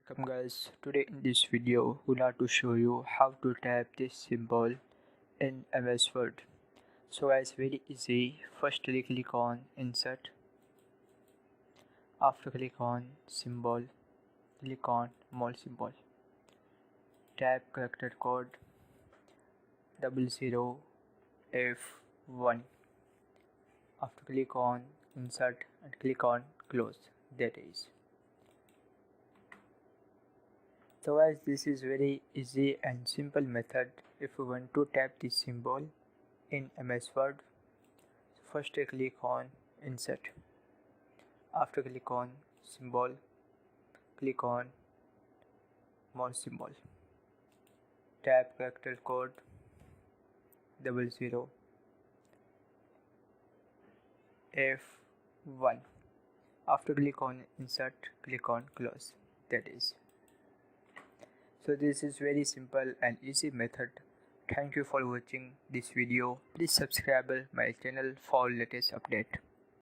Welcome guys, today in this video we are to show you how to type this symbol in MsWord. So guys, very easy. Firstly click on insert. After click on symbol, click on more symbol. Type character code 00F1. After click on insert and click on close. That is. So guys, this is very easy and simple method if you want to type this symbol in MsWord. So first click on insert. After click on symbol, click on more symbol. Type character code 00F1. After click on insert, click on close. That is. So this is very simple and easy method. Thank you for watching this video. Please subscribe my channel for latest update.